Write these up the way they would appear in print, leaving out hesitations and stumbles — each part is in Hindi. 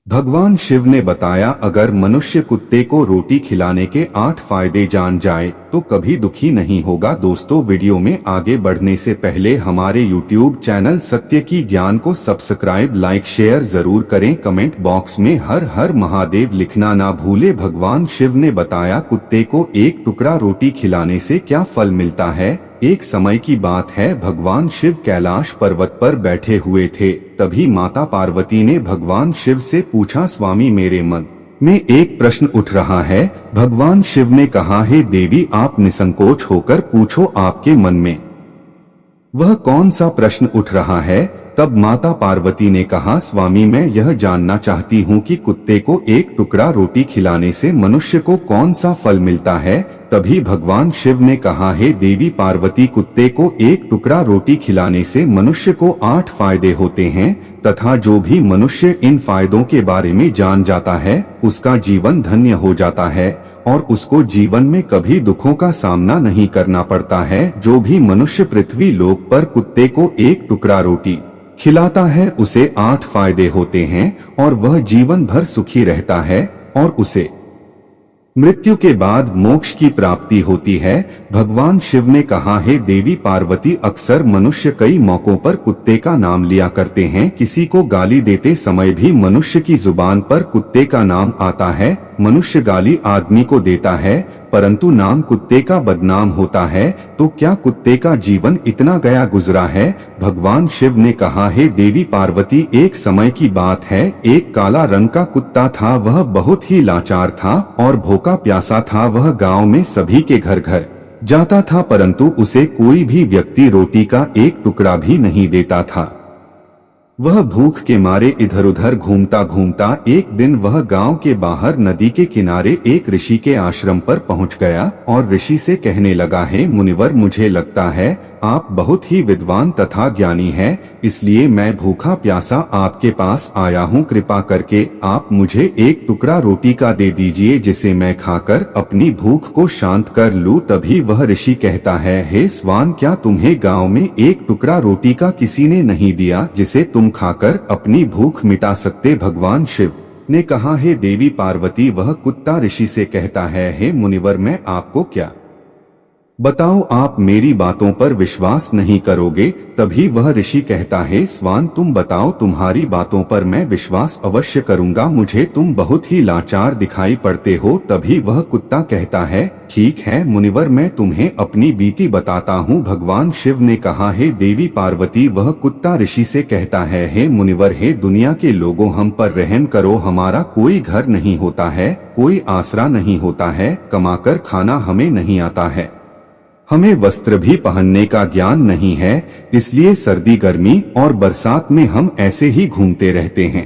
भगवान शिव ने बताया, अगर मनुष्य कुत्ते को रोटी खिलाने के 8 फायदे जान जाए तो कभी दुखी नहीं होगा। दोस्तों, वीडियो में आगे बढ़ने से पहले हमारे YouTube चैनल सत्य की ज्ञान को सब्सक्राइब, लाइक, शेयर जरूर करें। कमेंट बॉक्स में हर हर महादेव लिखना ना भूले। भगवान शिव ने बताया, कुत्ते को एक टुकड़ा रोटी खिलाने से क्या फल मिलता है। एक समय की बात है, भगवान शिव कैलाश पर्वत पर बैठे हुए थे। तभी माता पार्वती ने भगवान शिव से पूछा, स्वामी, मेरे मन में एक प्रश्न उठ रहा है। भगवान शिव ने कहा, हे देवी, आप निसंकोच होकर पूछो, आपके मन में वह कौन सा प्रश्न उठ रहा है। तब माता पार्वती ने कहा, स्वामी, मैं यह जानना चाहती हूँ कि कुत्ते को एक टुकड़ा रोटी खिलाने से मनुष्य को कौन सा फल मिलता है। तभी भगवान शिव ने कहा, हे देवी पार्वती, कुत्ते को एक टुकड़ा रोटी खिलाने से मनुष्य को 8 फायदे होते हैं तथा जो भी मनुष्य इन फायदों के बारे में जान जाता है उसका जीवन धन्य हो जाता है और उसको जीवन में कभी दुखों का सामना नहीं करना पड़ता है। जो भी मनुष्य पृथ्वी लोक पर कुत्ते को एक टुकड़ा रोटी खिलाता है उसे 8 फायदे होते हैं और वह जीवन भर सुखी रहता है और उसे मृत्यु के बाद मोक्ष की प्राप्ति होती है। भगवान शिव ने कहा, हे देवी पार्वती, अक्सर मनुष्य कई मौकों पर कुत्ते का नाम लिया करते हैं। किसी को गाली देते समय भी मनुष्य की जुबान पर कुत्ते का नाम आता है। मनुष्य गाली आदमी को देता है परंतु नाम कुत्ते का बदनाम होता है। तो क्या कुत्ते का जीवन इतना गया गुजरा है। भगवान शिव ने कहा, हे देवी पार्वती, एक समय की बात है, एक काला रंग का कुत्ता था। वह बहुत ही लाचार था और भूखा प्यासा था। वह गांव में सभी के घर घर जाता था परंतु उसे कोई भी व्यक्ति रोटी का एक टुकड़ा भी नहीं देता था। वह भूख के मारे इधर उधर घूमता घूमता एक दिन वह गांव के बाहर नदी के किनारे एक ऋषि के आश्रम पर पहुंच गया और ऋषि से कहने लगा, हे मुनिवर, मुझे लगता है आप बहुत ही विद्वान तथा ज्ञानी हैं, इसलिए मैं भूखा प्यासा आपके पास आया हूँ। कृपा करके आप मुझे एक टुकड़ा रोटी का दे दीजिए जिसे मैं खाकर अपनी भूख को शांत कर लूँ। तभी वह ऋषि कहता है, हे स्वान, क्या तुम्हें गाँव में एक टुकड़ा रोटी का किसी ने नहीं दिया जिसे तुम खाकर अपनी भूख मिटा सकते। भगवान शिव ने कहा, हे देवी पार्वती, वह कुत्ता ऋषि से कहता है, हे मुनिवर, मैं आपको क्या बताओ, आप मेरी बातों पर विश्वास नहीं करोगे। तभी वह ऋषि कहता है, स्वान, तुम बताओ, तुम्हारी बातों पर मैं विश्वास अवश्य करूंगा। मुझे तुम बहुत ही लाचार दिखाई पड़ते हो। तभी वह कुत्ता कहता है, ठीक है मुनिवर, मैं तुम्हें अपनी बीती बताता हूँ। भगवान शिव ने कहा, हे देवी पार्वती, वह कुत्ता ऋषि से कहता है, हे मुनिवर, हे दुनिया के लोगों, हम पर रहम करो। हमारा कोई घर नहीं होता है, कोई आसरा नहीं होता है, कमाकर खाना हमें नहीं आता है, हमें वस्त्र भी पहनने का ज्ञान नहीं है, इसलिए सर्दी, गर्मी और बरसात में हम ऐसे ही घूमते रहते हैं।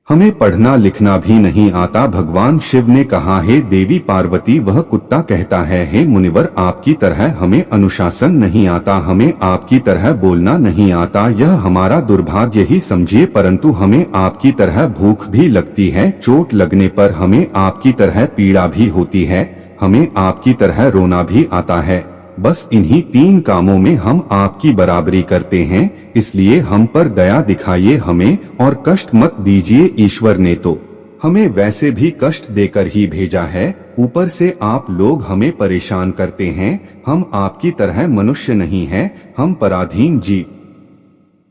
हमें पढ़ना लिखना भी नहीं आता। भगवान शिव ने कहा, हे देवी पार्वती, वह कुत्ता कहता है, हे मुनिवर, आपकी तरह हमें अनुशासन नहीं आता, हमें आपकी तरह बोलना नहीं आता। यह हमारा दुर्भाग्य ही समझिए, परंतु हमें आपकी तरह भूख भी लगती है, चोट लगने पर हमें आपकी तरह पीड़ा भी होती है, हमें आपकी तरह रोना भी आता है। बस इन्हीं 3 कामों में हम आपकी बराबरी करते हैं, इसलिए हम पर दया दिखाइए हमें और कष्ट मत दीजिए। ईश्वर ने तो हमें वैसे भी कष्ट देकर ही भेजा है, ऊपर से आप लोग हमें परेशान करते हैं। हम आपकी तरह मनुष्य नहीं हैं, हम पराधीन जीव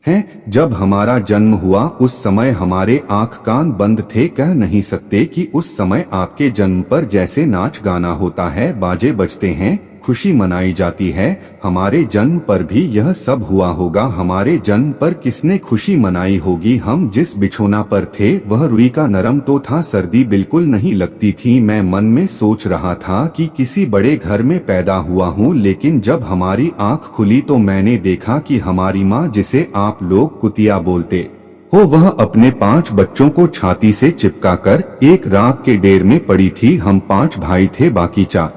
हैं। जब हमारा जन्म हुआ उस समय हमारे आंख कान बंद थे, कह नहीं सकते कि उस समय आपके जन्म पर जैसे नाच गाना होता है, बाजे बजते हैं, खुशी मनाई जाती है, हमारे जन्म पर भी यह सब हुआ होगा। हमारे जन्म पर किसने खुशी मनाई होगी। हम जिस बिछोना पर थे वह रुई का नरम तो था, सर्दी बिल्कुल नहीं लगती थी। मैं मन में सोच रहा था कि किसी बड़े घर में पैदा हुआ हूँ, लेकिन जब हमारी आंख खुली तो मैंने देखा कि हमारी माँ, जिसे आप लोग कुतिया बोलते हो, वह अपने 5 बच्चों को छाती से चिपका कर एक राख के डेर में पड़ी थी। हम 5 भाई थे, बाकी 4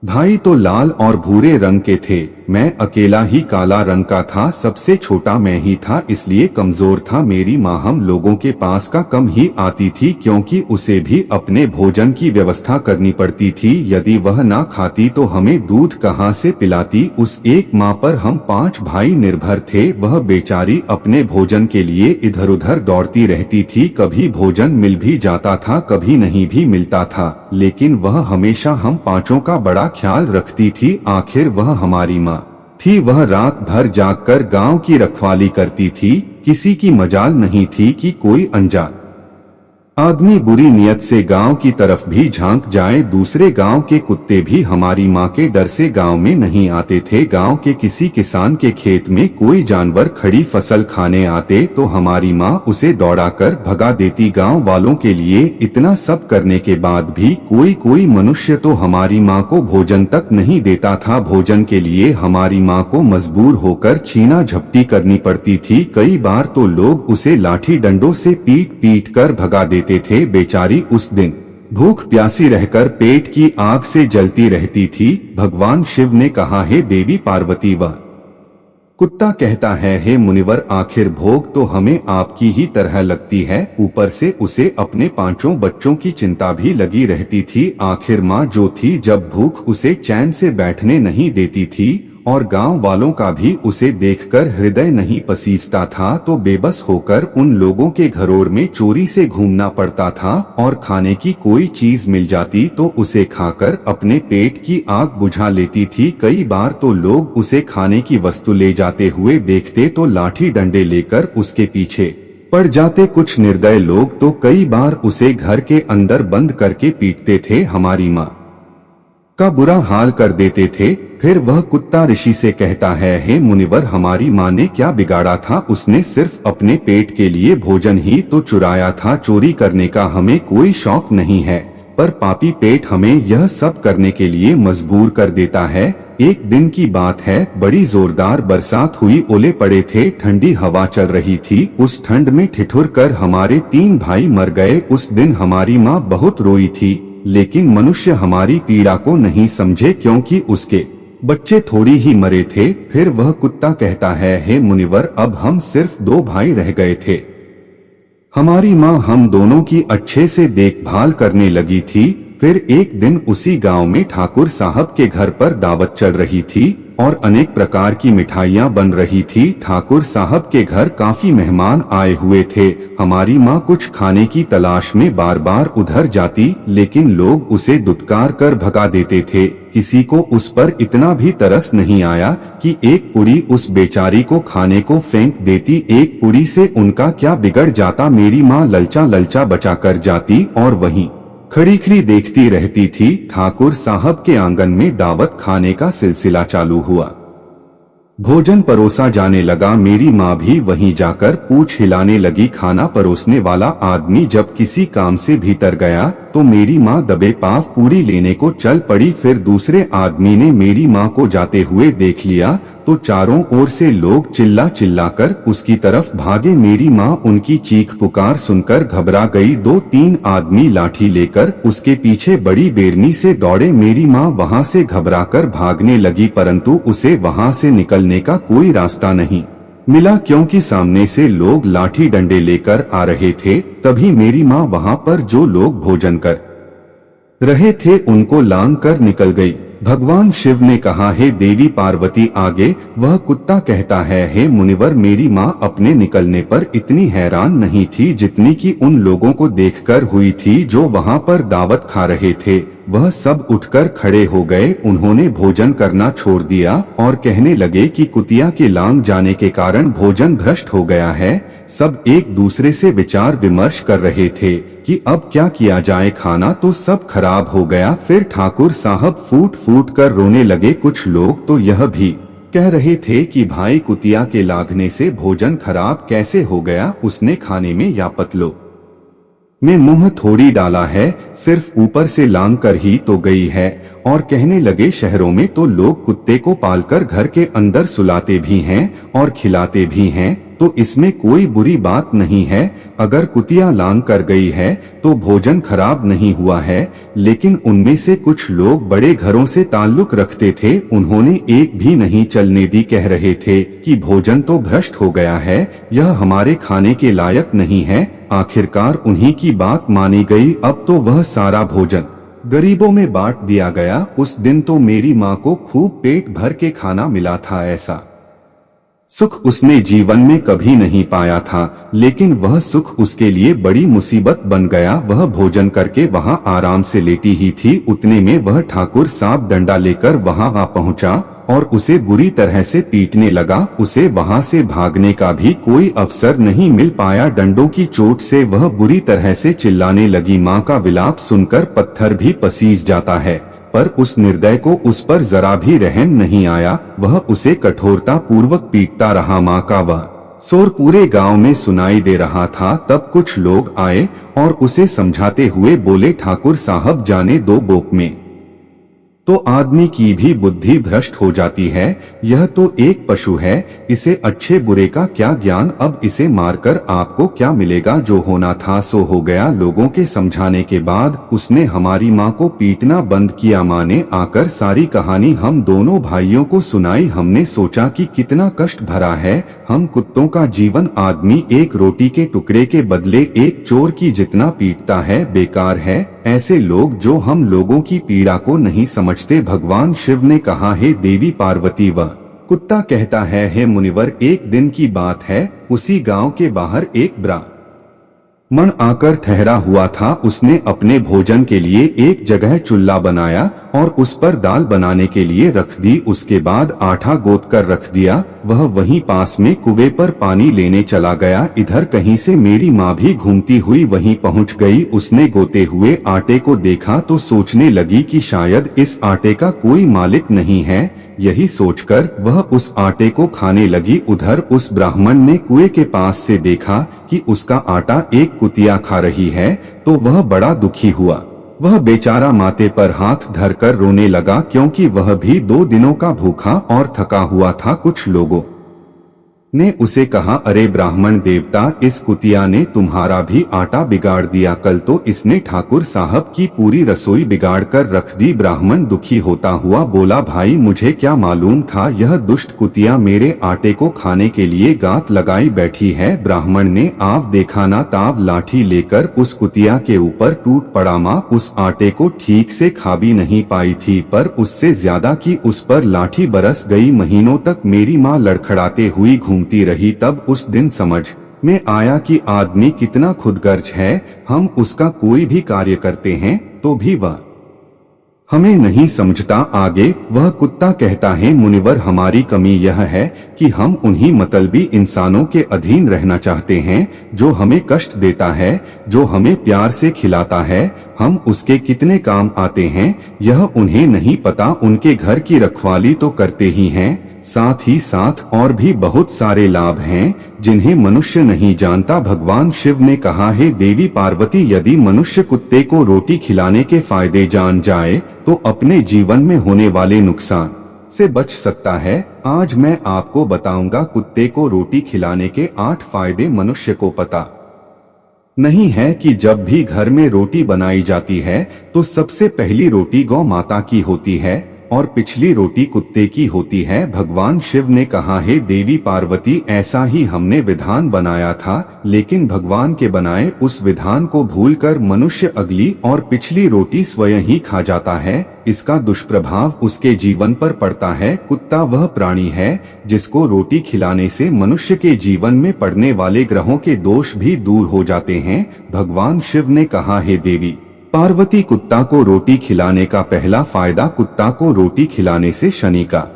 भाई तो लाल और भूरे रंग के थे, मैं अकेला ही काला रंग का था। सबसे छोटा मैं ही था, इसलिए कमजोर था। मेरी माँ हम लोगों के पास का कम ही आती थी, क्योंकि उसे भी अपने भोजन की व्यवस्था करनी पड़ती थी। यदि वह ना खाती तो हमें दूध कहाँ से पिलाती। उस एक माँ पर हम 5 भाई निर्भर थे। वह बेचारी अपने भोजन के लिए इधर उधर दौड़ती रहती थी। कभी भोजन मिल भी जाता था, कभी नहीं भी मिलता था, लेकिन वह हमेशा हम पांचों का बड़ा ख्याल रखती थी। आखिर वह हमारी माँ थी। वह रात भर जागकर गांव की रखवाली करती थी। किसी की मजाल नहीं थी कि कोई अनजान आदमी बुरी नियत से गांव की तरफ भी झांक जाए। दूसरे गांव के कुत्ते भी हमारी माँ के डर से गांव में नहीं आते थे। गांव के किसी किसान के खेत में कोई जानवर खड़ी फसल खाने आते तो हमारी माँ उसे दौड़ाकर भगा देती। गांव वालों के लिए इतना सब करने के बाद भी कोई मनुष्य तो हमारी माँ को भोजन तक नहीं देता था। भोजन के लिए हमारी माँ को मजबूर होकर छीना झपटी करनी पड़ती थी। कई बार तो लोग उसे लाठी डंडों से पीट पीट कर भगा देते थे। बेचारी उस दिन भूख प्यासी रहकर पेट की आग से जलती रहती थी। भगवान शिव ने कहा, हे देवी पार्वती, वह कुत्ता कहता है, हे मुनिवर, आखिर भोग तो हमें आपकी ही तरह लगती है, ऊपर से उसे अपने 5 बच्चों की चिंता भी लगी रहती थी। आखिर माँ जो थी, जब भूख उसे चैन से बैठने नहीं देती थी और गांव वालों का भी उसे देखकर हृदय नहीं पसीजता था, तो बेबस होकर उन लोगों के घरों में चोरी से घूमना पड़ता था। और खाने की कोई चीज मिल जाती तो उसे खाकर अपने पेट की आग बुझा लेती थी। कई बार तो लोग उसे खाने की वस्तु ले जाते हुए देखते तो लाठी डंडे लेकर उसके पीछे पड़ जाते। कुछ निर्दय लोग तो कई बार उसे घर के अंदर बंद करके पीटते थे, हमारी माँ का बुरा हाल कर देते थे। फिर वह कुत्ता ऋषि से कहता है, हे मुनिवर, हमारी माँ ने क्या बिगाड़ा था? उसने सिर्फ अपने पेट के लिए भोजन ही तो चुराया था। चोरी करने का हमें कोई शौक नहीं है, पर पापी पेट हमें यह सब करने के लिए मजबूर कर देता है। एक दिन की बात है, बड़ी जोरदार बरसात हुई, ओले पड़े थे, ठंडी हवा चल रही थी। उस ठंड में ठिठुर कर हमारे 3 भाई मर गए। उस दिन हमारी माँ बहुत रोई थी, लेकिन मनुष्य हमारी पीड़ा को नहीं समझे, क्योंकि उसके बच्चे थोड़ी ही मरे थे। फिर वह कुत्ता कहता है, हे मुनिवर, अब हम सिर्फ 2 भाई रह गए थे। हमारी माँ हम दोनों की अच्छे से देखभाल करने लगी थी। फिर एक दिन उसी गांव में ठाकुर साहब के घर पर दावत चल रही थी और अनेक प्रकार की मिठाइयाँ बन रही थी। ठाकुर साहब के घर काफी मेहमान आए हुए थे। हमारी माँ कुछ खाने की तलाश में बार बार उधर जाती, लेकिन लोग उसे दुत्कार कर भगा देते थे। किसी को उस पर इतना भी तरस नहीं आया कि एक पुड़ी उस बेचारी को खाने को फेंक देती। एक पुड़ी से उनका क्या बिगड़ जाता? मेरी माँ ललचा ललचा बचा कर जाती और वहीं खड़ी खड़ी देखती रहती थी। ठाकुर साहब के आंगन में दावत खाने का सिलसिला चालू हुआ। भोजन परोसा जाने लगा। मेरी माँ भी वहीं जाकर पूछ हिलाने लगी। खाना परोसने वाला आदमी जब किसी काम से भीतर गया तो मेरी माँ दबे पांव पूरी लेने को चल पड़ी। फिर दूसरे आदमी ने मेरी माँ को जाते हुए देख लिया तो चारों ओर से लोग चिल्ला चिल्ला कर उसकी तरफ भागे। मेरी माँ उनकी चीख पुकार सुनकर घबरा गई। 2-3 आदमी लाठी लेकर उसके पीछे बड़ी बेरनी से दौड़े। मेरी माँ वहाँ से घबराकर भागने लगी, परंतु उसे वहाँ से निकलने का कोई रास्ता नहीं मिला, क्योंकि सामने से लोग लाठी डंडे लेकर आ रहे थे। तभी मेरी माँ वहाँ पर जो लोग भोजन कर रहे थे उनको लांग कर निकल गई। भगवान शिव ने कहा, हे देवी पार्वती, आगे। वह कुत्ता कहता है, हे मुनिवर, मेरी माँ अपने निकलने पर इतनी हैरान नहीं थी जितनी कि उन लोगों को देखकर हुई थी जो वहाँ पर दावत खा रहे थे। वह सब उठकर खड़े हो गए। उन्होंने भोजन करना छोड़ दिया और कहने लगे कि कुतिया के लांग जाने के कारण भोजन भ्रष्ट हो गया है। सब एक दूसरे से विचार विमर्श कर रहे थे कि अब क्या किया जाए, खाना तो सब खराब हो गया। फिर ठाकुर साहब फूट फूट कर रोने लगे। कुछ लोग तो यह भी कह रहे थे कि भाई, कुतिया के लागने से भोजन खराब कैसे हो गया? उसने खाने में या पतलो में मुंह थोड़ी डाला है, सिर्फ ऊपर से लांग कर ही तो गई है। और कहने लगे, शहरों में तो लोग कुत्ते को पालकर घर के अंदर सुलाते भी हैं और खिलाते भी हैं, तो इसमें कोई बुरी बात नहीं है। अगर कुतिया लांग कर गई है तो भोजन खराब नहीं हुआ है। लेकिन उनमें से कुछ लोग बड़े घरों से ताल्लुक रखते थे, उन्होंने एक भी नहीं चलने दी। कह रहे थे कि भोजन तो भ्रष्ट हो गया है, यह हमारे खाने के लायक नहीं है। आखिरकार उन्हीं की बात मानी गई। अब तो वह सारा भोजन गरीबों में बांट दिया गया। उस दिन तो मेरी माँ को खूब पेट भर के खाना मिला था। ऐसा सुख उसने जीवन में कभी नहीं पाया था, लेकिन वह सुख उसके लिए बड़ी मुसीबत बन गया। वह भोजन करके वहां आराम से लेटी ही थी, उतने में वह ठाकुर सांप डंडा लेकर वहां आ पहुंचा और उसे बुरी तरह से पीटने लगा। उसे वहां से भागने का भी कोई अवसर नहीं मिल पाया। डंडों की चोट से वह बुरी तरह से चिल्लाने लगी। माँ का विलाप सुनकर पत्थर भी पसीज जाता है, पर उस निर्दय को उस पर जरा भी रहम नहीं आया। वह उसे कठोरता पूर्वक पीटता रहा। माँ का वह शोर पूरे गांव में सुनाई दे रहा था। तब कुछ लोग आए और उसे समझाते हुए बोले, ठाकुर साहब जाने दो, बोक में तो आदमी की भी बुद्धि भ्रष्ट हो जाती है। यह तो एक पशु है, इसे अच्छे बुरे का क्या ज्ञान। अब इसे मारकर आपको क्या मिलेगा। जो होना था सो हो गया। लोगों के समझाने के बाद उसने हमारी माँ को पीटना बंद किया। माँ ने आकर सारी कहानी हम दोनों भाइयों को सुनाई। हमने सोचा कि कितना कष्ट भरा है हम कुत्तों का जीवन। आदमी एक रोटी के टुकड़े के बदले एक चोर की जितना पीटता है, बेकार है। ऐसे लोग जो हम लोगों की पीड़ा को नहीं समझते। भगवान शिव ने कहा, हे देवी पार्वती, वह कुत्ता कहता है, हे मुनिवर, एक दिन की बात है, उसी गांव के बाहर एक ब्राह्मण आकर ठहरा हुआ था। उसने अपने भोजन के लिए एक जगह चूल्हा बनाया और उस पर दाल बनाने के लिए रख दी। उसके बाद आटा गोद कर रख दिया। वह वहीं पास में कुएं पर पानी लेने चला गया। इधर कहीं से मेरी माँ भी घूमती हुई वहीं पहुँच गई। उसने गोते हुए आटे को देखा तो सोचने लगी कि शायद इस आटे का कोई मालिक नहीं है। यही सोचकर वह उस आटे को खाने लगी। उधर उस ब्राह्मण ने कुएं के पास से देखा कि उसका आटा एक कुतिया खा रही है, तो वह बड़ा दुखी हुआ। वह बेचारा माथे पर हाथ धरकर रोने लगा, क्योंकि वह भी 2 दिनों का भूखा और थका हुआ था। कुछ लोगों ने उसे कहा, अरे ब्राह्मण देवता, इस कुतिया ने तुम्हारा भी आटा बिगाड़ दिया। कल तो इसने ठाकुर साहब की पूरी रसोई बिगाड़ कर रख दी। ब्राह्मण दुखी होता हुआ बोला, भाई मुझे क्या मालूम था यह दुष्ट कुतिया मेरे आटे को खाने के लिए गांठ लगाई बैठी है। ब्राह्मण ने आव देखा ना ताव लाठी लेकर उस कुतिया के ऊपर टूट पड़ा। माँ उस आटे को ठीक से खा भी नहीं पाई थी, पर उससे ज्यादा की उस पर लाठी बरस गई। महीनों तक मेरी माँ लड़खड़ाते हुई घूमती रही। तब उस दिन समझ में आया कि आदमी कितना खुदगर्ज है। हम उसका कोई भी कार्य करते हैं तो भी वह हमें नहीं समझता। आगे वह कुत्ता कहता है, मुनिवर, हमारी कमी यह है कि हम उन्हीं मतलबी इंसानों के अधीन रहना चाहते हैं जो हमें कष्ट देता है, जो हमें प्यार से खिलाता है। हम उसके कितने काम आते हैं यह उन्हें नहीं पता। उनके घर की रखवाली तो करते ही हैं, साथ ही साथ और भी बहुत सारे लाभ हैं जिन्हें मनुष्य नहीं जानता। भगवान शिव ने कहा, हे देवी पार्वती, यदि मनुष्य कुत्ते को रोटी खिलाने के फायदे जान जाए तो अपने जीवन में होने वाले नुकसान से बच सकता है। आज मैं आपको बताऊंगा कुत्ते को रोटी खिलाने के 8 फायदे। मनुष्य को पता नहीं है कि जब भी घर में रोटी बनाई जाती है तो सबसे पहली रोटी गौ माता की होती है और पिछली रोटी कुत्ते की होती है। भगवान शिव ने कहा, हे देवी पार्वती, ऐसा ही हमने विधान बनाया था, लेकिन भगवान के बनाए उस विधान को भूलकर मनुष्य अगली और पिछली रोटी स्वयं ही खा जाता है। इसका दुष्प्रभाव उसके जीवन पर पड़ता है। कुत्ता वह प्राणी है जिसको रोटी खिलाने से मनुष्य के जीवन में पड़ने वाले ग्रहों के दोष भी दूर हो जाते हैं। भगवान शिव ने कहा, हे देवी पार्वती, कुत्ता को रोटी खिलाने का पहला फायदा, कुत्ता को रोटी खिलाने से शनि का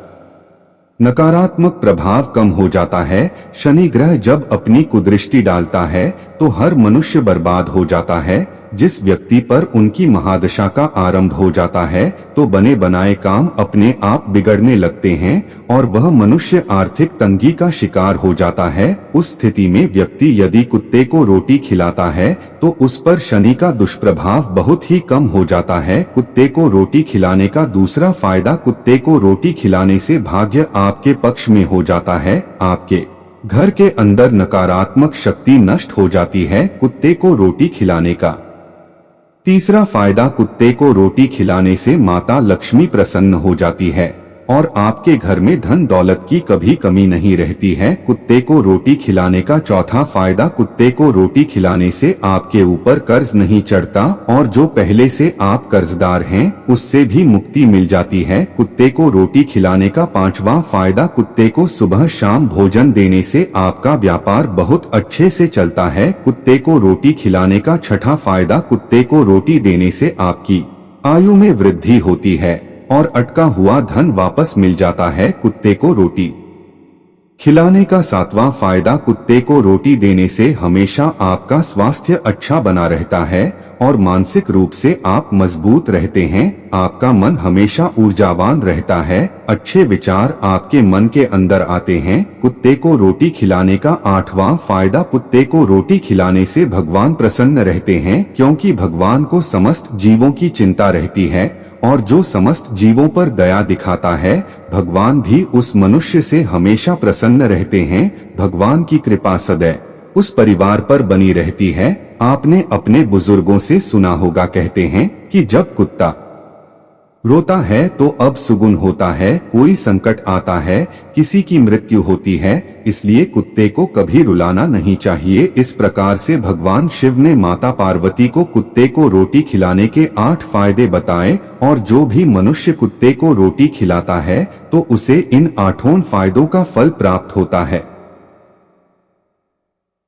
नकारात्मक प्रभाव कम हो जाता है। शनि ग्रह जब अपनी कुदृष्टि डालता है तो हर मनुष्य बर्बाद हो जाता है। जिस व्यक्ति पर उनकी महादशा का आरंभ हो जाता है तो बने बनाए काम अपने आप बिगड़ने लगते हैं और वह मनुष्य आर्थिक तंगी का शिकार हो जाता है। उस स्थिति में व्यक्ति यदि कुत्ते को रोटी खिलाता है तो उस पर शनि का दुष्प्रभाव बहुत ही कम हो जाता है। कुत्ते को रोटी खिलाने का दूसरा फायदा, कुत्ते को रोटी खिलाने से भाग्य आपके पक्ष में हो जाता है। आपके घर के अंदर नकारात्मक शक्ति नष्ट हो जाती है कुत्ते को रोटी खिलाने का। तीसरा फायदा, कुत्ते को रोटी खिलाने से माता लक्ष्मी प्रसन्न हो जाती है और आपके घर में धन दौलत की कभी कमी नहीं रहती है कुत्ते को रोटी खिलाने का। चौथा फायदा, कुत्ते को रोटी खिलाने से आपके ऊपर कर्ज नहीं चढ़ता और जो पहले से आप कर्जदार हैं उससे भी मुक्ति मिल जाती है कुत्ते को रोटी खिलाने का। पांचवा फायदा, कुत्ते को सुबह शाम भोजन देने से आपका व्यापार बहुत अच्छे से चलता है कुत्ते को रोटी खिलाने का। छठा फायदा, कुत्ते को रोटी देने से आपकी आयु में वृद्धि होती है और अटका हुआ धन वापस मिल जाता है कुत्ते को रोटी खिलाने का। सातवां फायदा, कुत्ते को रोटी देने से हमेशा आपका स्वास्थ्य अच्छा बना रहता है और मानसिक रूप से आप मजबूत रहते हैं। आपका मन हमेशा ऊर्जावान रहता है, अच्छे विचार आपके मन के अंदर आते हैं कुत्ते को रोटी खिलाने का। आठवां फायदा, कुत्ते को रोटी खिलाने से भगवान प्रसन्न रहते हैं क्योंकि भगवान को समस्त जीवों की चिंता रहती है और जो समस्त जीवों पर दया दिखाता है भगवान भी उस मनुष्य से हमेशा प्रसन्न रहते हैं। भगवान की कृपा सदैव उस परिवार पर बनी रहती है। आपने अपने बुजुर्गों से सुना होगा, कहते हैं कि जब कुत्ता रोता है तो अब सुगुन होता है, कोई संकट आता है, किसी की मृत्यु होती है, इसलिए कुत्ते को कभी रुलाना नहीं चाहिए। इस प्रकार से भगवान शिव ने माता पार्वती को कुत्ते को रोटी खिलाने के 8 फायदे बताए और जो भी मनुष्य कुत्ते को रोटी खिलाता है तो उसे इन 8 फायदों का फल प्राप्त होता है।